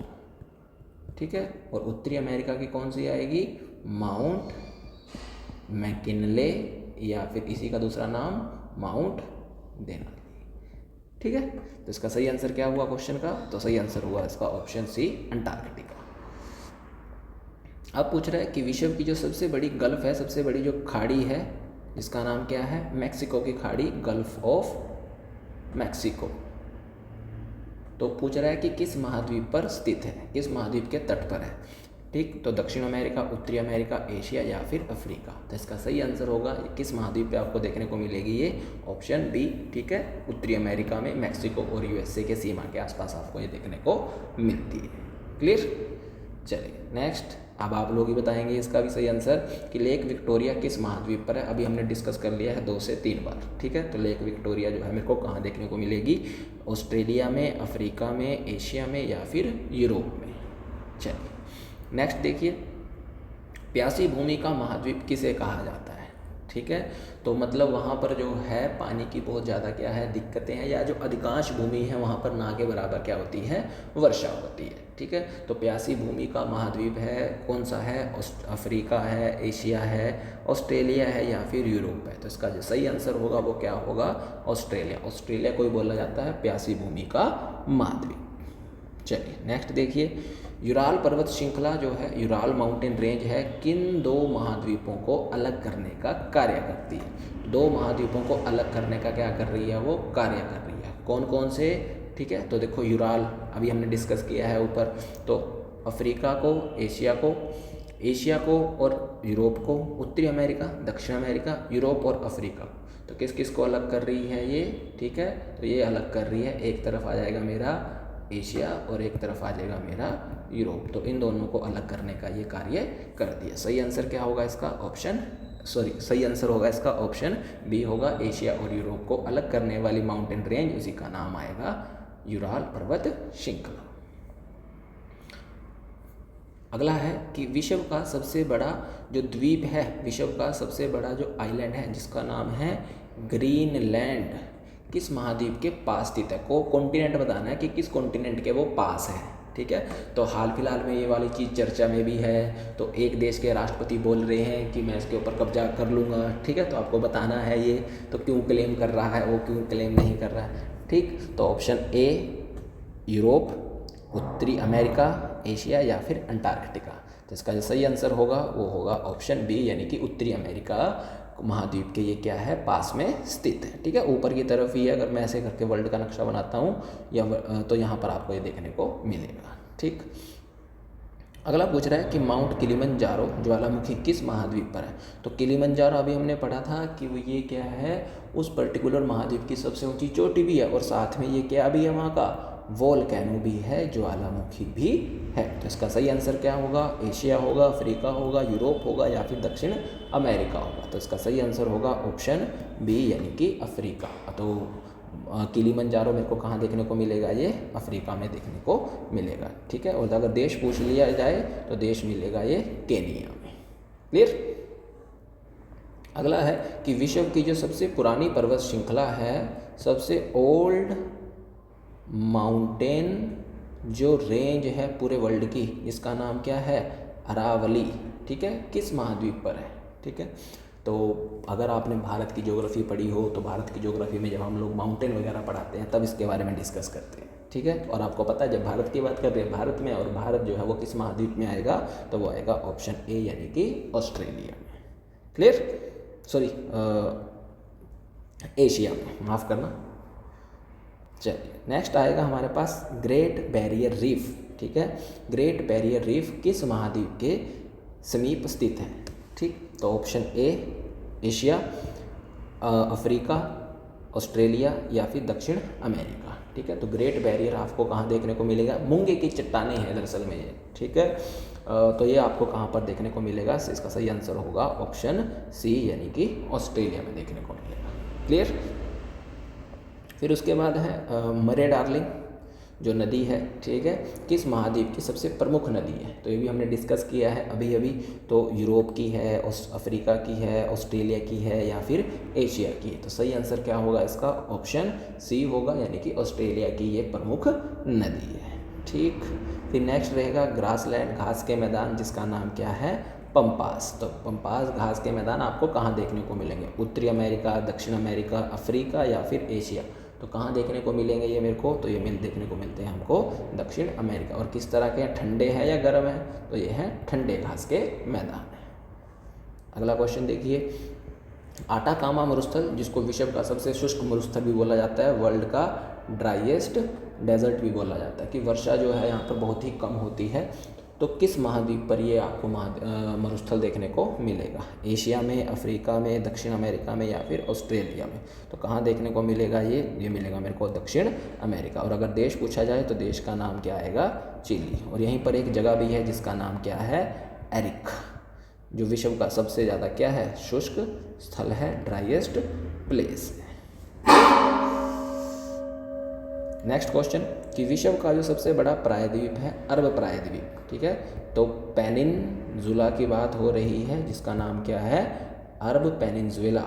[SPEAKER 1] ठीक है। और उत्तरी अमेरिका की कौन सी आएगी? माउंट मैकिनले या फिर इसी का दूसरा नाम माउंट देनाली, ठीक है। तो इसका सही आंसर क्या हुआ क्वेश्चन का? तो सही आंसर हुआ इसका ऑप्शन सी, अंटार्कटिका। अब पूछ रहा है कि विश्व की जो सबसे बड़ी गल्फ है, सबसे बड़ी जो खाड़ी है, इसका नाम क्या है? मैक्सिको की खाड़ी, गल्फ ऑफ मैक्सिको। तो पूछ रहा है कि किस महाद्वीप पर स्थित है, किस महाद्वीप के तट पर है, ठीक। तो दक्षिण अमेरिका, उत्तरी अमेरिका, एशिया या फिर अफ्रीका। तो इसका सही आंसर होगा किस महाद्वीप पे आपको देखने को मिलेगी? ये ऑप्शन बी, ठीक है, उत्तरी अमेरिका में मैक्सिको और यूएसए के सीमा के आसपास आपको ये देखने को मिलती है, क्लियर। चलिए नेक्स्ट अब आप लोग ही बताएंगे इसका भी सही आंसर कि लेक विक्टोरिया किस महाद्वीप पर है। अभी हमने डिस्कस कर लिया है 2 से 3 बार, ठीक है। तो लेक विक्टोरिया जो है मेरे को कहाँ देखने को मिलेगी, ऑस्ट्रेलिया में, अफ्रीका में, एशिया में या फिर यूरोप में। चलिए नेक्स्ट देखिए, प्यासी भूमि का महाद्वीप किसे कहा जाता है, ठीक है। तो मतलब वहाँ पर जो है पानी की बहुत ज़्यादा क्या है दिक्कतें हैं, या जो अधिकांश भूमि है वहाँ पर ना के बराबर क्या होती है, वर्षा होती है, ठीक है। तो प्यासी भूमि का महाद्वीप है कौन सा है, अफ्रीका है, एशिया है, ऑस्ट्रेलिया है या फिर यूरोप है। तो इसका जो सही आंसर होगा वो क्या होगा, ऑस्ट्रेलिया। ऑस्ट्रेलिया को ही बोला जाता है प्यासी भूमि का महाद्वीप। चलिए नेक्स्ट देखिए, यूराल पर्वत श्रृंखला जो है, यूराल माउंटेन रेंज है, किन 2 महाद्वीपों को अलग करने का कार्य करती है। 2 महाद्वीपों को अलग करने का क्या कर रही है, वो कार्य कर रही है। कौन कौन से, ठीक है। तो देखो यूराल अभी हमने डिस्कस किया है ऊपर, तो अफ्रीका को, एशिया को और यूरोप को, उत्तरी अमेरिका, दक्षिण अमेरिका, यूरोप और अफ्रीका। तो किस किस को अलग कर रही है ये, ठीक है। तो ये अलग कर रही है, एक तरफ आ जाएगा मेरा एशिया और एक तरफ आ जाएगा मेरा यूरोप। तो इन दोनों को अलग करने का ये कार्य कर दिया। सही आंसर क्या होगा इसका, सही आंसर होगा इसका ऑप्शन बी होगा, एशिया और यूरोप को अलग करने वाली माउंटेन रेंज, उसी का नाम आएगा यूराल पर्वत श्रृंखला। अगला है कि विश्व का सबसे बड़ा जो द्वीप है, विश्व का सबसे बड़ा जो आइलैंड है जिसका नाम है ग्रीनलैंड, किस महाद्वीप के पास स्थित है। को कॉन्टिनेंट बताना है कि किस कॉन्टिनेंट के वो पास है, ठीक है। तो हाल फिलहाल में ये वाली चीज़ चर्चा में भी है। तो एक देश के राष्ट्रपति बोल रहे हैं कि मैं इसके ऊपर कब्जा कर लूँगा, ठीक है। तो आपको बताना है ये तो क्यों क्लेम कर रहा है, वो क्यों क्लेम नहीं कर रहा है, ठीक। तो ऑप्शन ए यूरोप, उत्तरी अमेरिका, एशिया या फिर अंटार्कटिका। तो इसका जो सही आंसर होगा वो होगा ऑप्शन बी, यानी कि उत्तरी अमेरिका महाद्वीप के ये क्या है, पास में स्थित है, ठीक है। ऊपर की तरफ ही है। अगर मैं ऐसे करके वर्ल्ड का नक्शा बनाता हूँ या तो यहाँ पर आपको ये देखने को मिलेगा, ठीक। अगला पूछ रहा है कि माउंट किलिमंजारो ज्वालामुखी किस महाद्वीप पर है। तो किलिमंजारो अभी हमने पढ़ा था कि वो ये क्या है, उस पर्टिकुलर महाद्वीप की सबसे ऊंची चोटी भी है और साथ में ये क्या भी है, वहाँ का वोल्केनो भी है, ज्वालामुखी भी है। तो इसका सही आंसर क्या होगा, एशिया होगा, अफ्रीका होगा, यूरोप होगा या फिर दक्षिण अमेरिका होगा। तो इसका सही आंसर होगा ऑप्शन बी, यानी कि अफ्रीका। तो किलिमंजारो मेरे को कहाँ देखने को मिलेगा, ये अफ्रीका में देखने को मिलेगा, ठीक है। और अगर देश पूछ लिया जाए तो देश मिलेगा ये केनिया में। क्लियर। अगला है कि विश्व की जो सबसे पुरानी पर्वत श्रृंखला है, सबसे ओल्ड माउंटेन जो रेंज है पूरे वर्ल्ड की, इसका नाम क्या है, अरावली, ठीक है। किस महाद्वीप पर है, ठीक है। तो अगर आपने भारत की ज्योग्राफी पढ़ी हो तो भारत की ज्योग्राफी में जब हम लोग माउंटेन वगैरह पढ़ाते हैं तब इसके बारे में डिस्कस करते हैं, ठीक है। और आपको पता है जब भारत की बात कर रहे हैं भारत में, और भारत जो है वो किस महाद्वीप में आएगा, तो वो आएगा ऑप्शन ए, यानी कि ऑस्ट्रेलिया में। क्लियर, सॉरी एशिया में, माफ़ करना। चलिए नेक्स्ट आएगा हमारे पास ग्रेट बैरियर रीफ, ठीक है। ग्रेट बैरियर रीफ किस महाद्वीप के समीप स्थित है, ठीक। तो option A Asia, Africa, Australia या फिर दक्षिण अमेरिका, ठीक है। तो ग्रेट बैरियर आपको कहाँ देखने को मिलेगा, मूंगे की चट्टानें हैं दरअसल में ये, ठीक है। तो ये आपको कहाँ पर देखने को मिलेगा, इसका सही आंसर होगा ऑप्शन सी, यानी कि ऑस्ट्रेलिया में देखने को मिलेगा। क्लियर। फिर उसके बाद है मरे डार्लिंग जो नदी है, ठीक है, किस महाद्वीप की सबसे प्रमुख नदी है। तो ये भी हमने डिस्कस किया है अभी अभी। तो यूरोप की है, अफ्रीका की है, ऑस्ट्रेलिया की है या फिर एशिया की है। तो सही आंसर क्या होगा इसका, ऑप्शन सी होगा, यानी कि ऑस्ट्रेलिया की ये प्रमुख नदी है, ठीक। फिर नेक्स्ट रहेगा ग्रासलैंड, घास के मैदान, जिसका नाम क्या है, पंपास। तो पंपास घास के मैदान आपको कहाँ देखने को मिलेंगे, उत्तरी अमेरिका, दक्षिण अमेरिका, अफ्रीका या फिर एशिया। तो कहाँ देखने को मिलेंगे ये मेरे को, तो ये देखने को मिलते हैं हमको दक्षिण अमेरिका। और किस तरह के हैं, ठंडे हैं या गर्म है, तो ये हैं ठंडे घास के मैदान है। अगला क्वेश्चन देखिए, आटाकामा मरुस्थल, जिसको विश्व का सबसे शुष्क मरुस्थल भी बोला जाता है, वर्ल्ड का ड्राइएस्ट डेजर्ट भी बोला जाता है, कि वर्षा जो है यहाँ पर बहुत ही कम होती है। तो किस महाद्वीप पर ये आपको मरुस्थल देखने को मिलेगा, एशिया में, अफ्रीका में, दक्षिण अमेरिका में या फिर ऑस्ट्रेलिया में। तो कहाँ देखने को मिलेगा ये मिलेगा मेरे को दक्षिण अमेरिका। और अगर देश पूछा जाए तो देश का नाम क्या आएगा, चिली। और यहीं पर एक जगह भी है जिसका नाम क्या है, एरिक। जो विश्व का सबसे ज़्यादा क्या है, शुष्क स्थल है, ड्राइएस्ट प्लेस है। नेक्स्ट क्वेश्चन कि विश्व का जो सबसे बड़ा प्रायद्वीप है अरब प्रायद्वीप, ठीक है। तो पेनिनजुला की बात हो रही है जिसका नाम क्या है, अरब पेनिनजुला,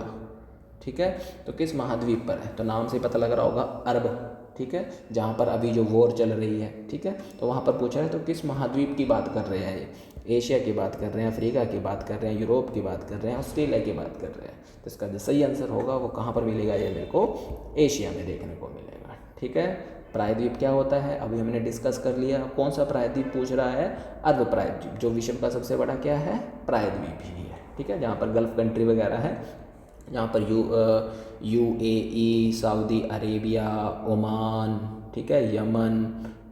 [SPEAKER 1] ठीक है। तो किस महाद्वीप पर है, तो नाम से पता लग रहा होगा अरब, ठीक है, जहाँ पर अभी जो वॉर चल रही है, ठीक है। तो वहाँ पर पूछा है तो किस महाद्वीप की बात कर रहे हैं ये, एशिया की बात कर रहे हैं, अफ्रीका की बात कर रहे हैं, यूरोप की बात कर रहे हैं, ऑस्ट्रेलिया की बात कर रहे हैं। तो इसका जो सही आंसर होगा वो कहाँ पर मिलेगा, ये मेरे को एशिया में देखने को मिलेगा, ठीक है। प्रायद्वीप क्या होता है अभी हमने डिस्कस कर लिया। कौन सा प्रायद्वीप पूछ रहा है, अरब प्रायद्वीप, जो विश्व का सबसे बड़ा क्या है, प्रायद्वीप ही है, ठीक है। जहाँ पर गल्फ कंट्री वगैरह है, जहाँ पर UAE, सऊदी अरेबिया, ओमान, ठीक है, यमन,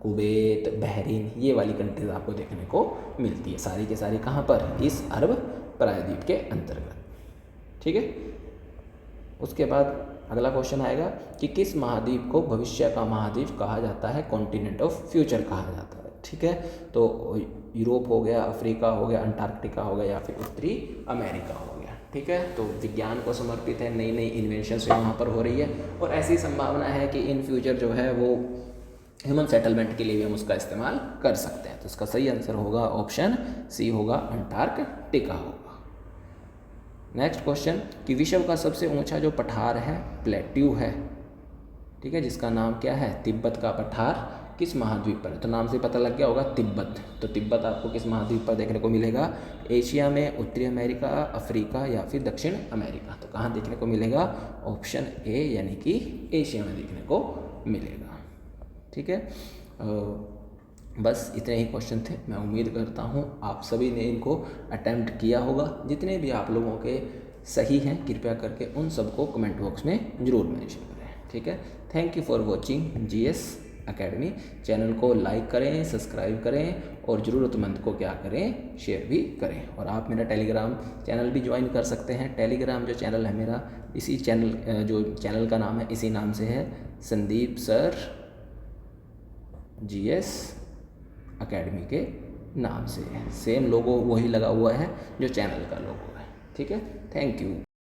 [SPEAKER 1] कुवैत, बहरीन, ये वाली कंट्रीज आपको देखने को मिलती है। सारी के सारी कहाँ पर, इस अरब प्रायद्वीप के अंतर्गत, ठीक है। उसके बाद अगला क्वेश्चन आएगा कि किस महाद्वीप को भविष्य का महाद्वीप कहा जाता है, कॉन्टिनेंट ऑफ फ्यूचर कहा जाता है, ठीक है। तो यूरोप हो गया, अफ्रीका हो गया, अंटार्कटिका हो गया, या फिर उत्तरी अमेरिका हो गया, ठीक है। तो विज्ञान को समर्पित है, नई नई इन्वेंशंस वहाँ पर हो रही है, और ऐसी संभावना है कि इन फ्यूचर जो है वो ह्यूमन सेटलमेंट के लिए भी हम उसका इस्तेमाल कर सकते हैं। तो इसका सही आंसर होगा ऑप्शन सी होगा, अंटार्कटिका होगा। नेक्स्ट क्वेश्चन कि विश्व का सबसे ऊंचा जो पठार है प्लेट्यू है, ठीक है, जिसका नाम क्या है, तिब्बत का पठार किस महाद्वीप पर है। तो नाम से पता लग गया होगा तिब्बत। तो तिब्बत आपको किस महाद्वीप पर देखने को मिलेगा, एशिया में, उत्तरी अमेरिका, अफ्रीका या फिर दक्षिण अमेरिका। तो कहाँ देखने को मिलेगा, ऑप्शन ए यानी कि एशिया में देखने को मिलेगा, ठीक है। बस इतने ही क्वेश्चन थे। मैं उम्मीद करता हूँ आप सभी ने इनको अटेम्प्ट किया होगा। जितने भी आप लोगों के सही हैं कृपया करके उन सबको कमेंट बॉक्स में ज़रूर मेंशन करें, ठीक है। Thank you for watching GS academy. Channel को लाइक करें, सब्सक्राइब करें, और ज़रूरतमंद को क्या करें, शेयर भी करें। और आप मेरा टेलीग्राम चैनल भी ज्वाइन कर सकते हैं। टेलीग्राम जो चैनल है मेरा, इसी चैनल जो चैनल का नाम है इसी नाम से है, संदीप सर GS अकेडमी के नाम से। सेम लोगो वही लगा हुआ है जो चैनल का लोगो है, ठीक है। Thank you.